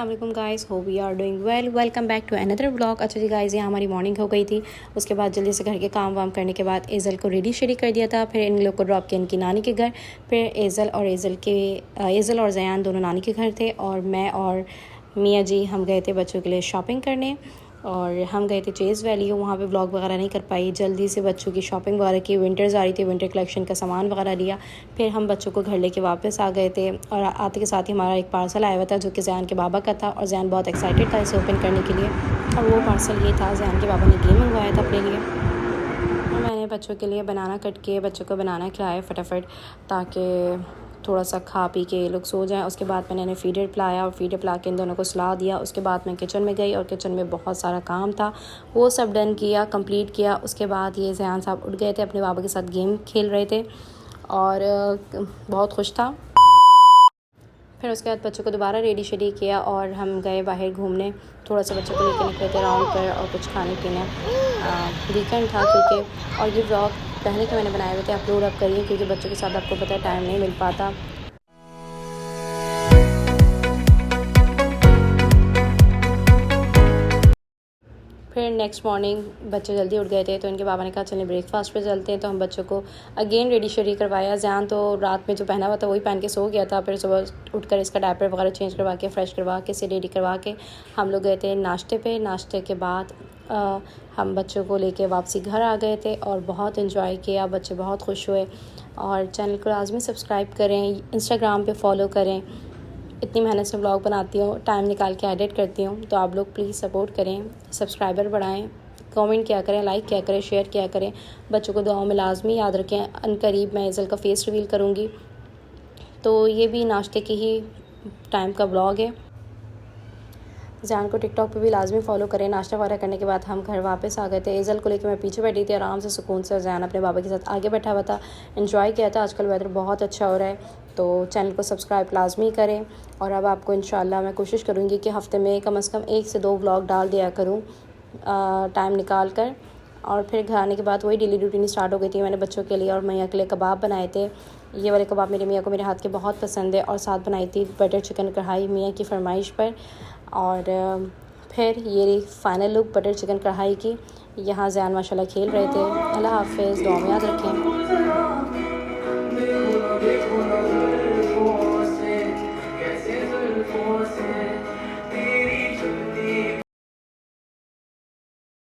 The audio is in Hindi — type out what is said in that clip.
वालेकुम guys, hope we are doing well. Welcome back to another vlog. अच्छा जी गाइस, यहाँ हमारी मॉर्निंग हो गई थी। उसके बाद जल्दी से घर के काम वाम करने के बाद एज़ल को रेडी शेडी कर दिया था। फिर इन लोग को ड्रॉप किया इनकी नानी के घर। फिर एज़ल और ज़यान दोनों नानी के घर थे और मैं और मियाँ जी हम गए थे बच्चों के लिए शॉपिंग करने। और हम गए थे चेज़ वैली, वहाँ पे व्लॉग वगैरह नहीं कर पाई। जल्दी से बच्चों की शॉपिंग वगैरह की, विंटर्स आ रही थी, विंटर कलेक्शन का सामान वगैरह लिया। फिर हम बच्चों को घर लेके वापस आ गए थे और आते के साथ ही हमारा एक पार्सल आया हुआ था जो कि ज़यान के बाबा का था और ज़यान बहुत एक्साइटेड था इसे ओपन करने के लिए। और वो पार्सल ये था, ज़यान के बाबा ने गेम मंगवाया था अपने लिए। और मैंने बच्चों के लिए बनाना कट किए, बच्चों को बनाना खिलाया फटाफट ताकि थोड़ा सा खा पी के ये लोग सो जाएं। उसके बाद मैंने इन्हें फीडर पिलाया और फीडर पिला के इन दोनों को सुला दिया। उसके बाद मैं किचन में गई और किचन में बहुत सारा काम था, वो सब डन किया, कंप्लीट किया। उसके बाद ये ज़यान साहब उठ गए थे, अपने बाबा के साथ गेम खेल रहे थे और बहुत खुश था। फिर उसके बाद बच्चों को दोबारा रेडी शेडी किया और हम गए बाहर घूमने। थोड़ा सा बच्चों को लेकर निकले थे राउंड पर और कुछ खाने पीने। वीकेंड था क्योंकि, और ये व्लॉग पहले के मैंने बनाए हुए थे, अपलोड अब करिए क्योंकि बच्चों के साथ आपको पता है टाइम नहीं मिल पाता। फिर नेक्स्ट मॉर्निंग बच्चे जल्दी उठ गए थे तो इनके बाबा ने कहा चलें ब्रेकफास्ट पे चलते हैं। तो हम बच्चों को अगेन रेडी शेडी करवाया। ज़यान तो रात में जो पहना हुआ था वही पहन के सो गया था। फिर सुबह उठकर इसका डायपर वगैरह चेंज करवा के, फ्रेश करवा के, इसे रेडी करवा के हम लोग गए थे नाश्ते पे। नाश्ते के बाद हम बच्चों को लेके वापसी घर आ गए थे और बहुत इन्जॉय किया, बच्चे बहुत खुश हुए। और चैनल को लाजमी सब्सक्राइब करें, इंस्टाग्राम पे फॉलो करें। इतनी मेहनत से व्लॉग बनाती हूँ, टाइम निकाल के एडिट करती हूँ, तो आप लोग प्लीज़ सपोर्ट करें, सब्सक्राइबर बढ़ाएं, कमेंट किया करें, लाइक किया करें, शेयर किया करें। बच्चों को दुआओं में लाजमी याद रखें। अनकरीब मैं एज़ल का फेस रिवील करूँगी। तो ये भी नाश्ते की ही टाइम का व्लॉग है। ज़यान को टिकटॉक पे भी लाजमी फॉलो करें। नाश्ता वगैरह करने के बाद हम घर वापस आ गए थे। एज़ल को लेकर मैं पीछे बैठी थी आराम से सुकून से। ज़यान अपने बाबा के साथ आगे बैठा हुआ था, एंजॉय किया था। आजकल वेदर बहुत अच्छा हो रहा है, तो चैनल को सब्सक्राइब लाजमी करें। और अब आपको इंशाल्लाह मैं कोशिश करूँगी कि हफ़्ते में कम से कम 1 से 2 व्लॉग डाल दिया करूँ टाइम निकाल कर। और फिर घर आने के बाद वही डेली रूटीन स्टार्ट हो गई थी। मैंने बच्चों के लिए और मियाँ के लिए कबाब बनाए थे। ये वाले कबाब मेरे मियाँ को मेरे हाथ के बहुत पसंद है। और साथ बनाई थी बटर चिकन कढ़ाई मियाँ की फरमाइश पर। और फिर ये फाइनल लुक बटर चिकन कढ़ाई की। यहाँ ज़यान माशाल्लाह खेल रहे थे। अल्लाह हाफ़िज़, दुआ में याद रखें।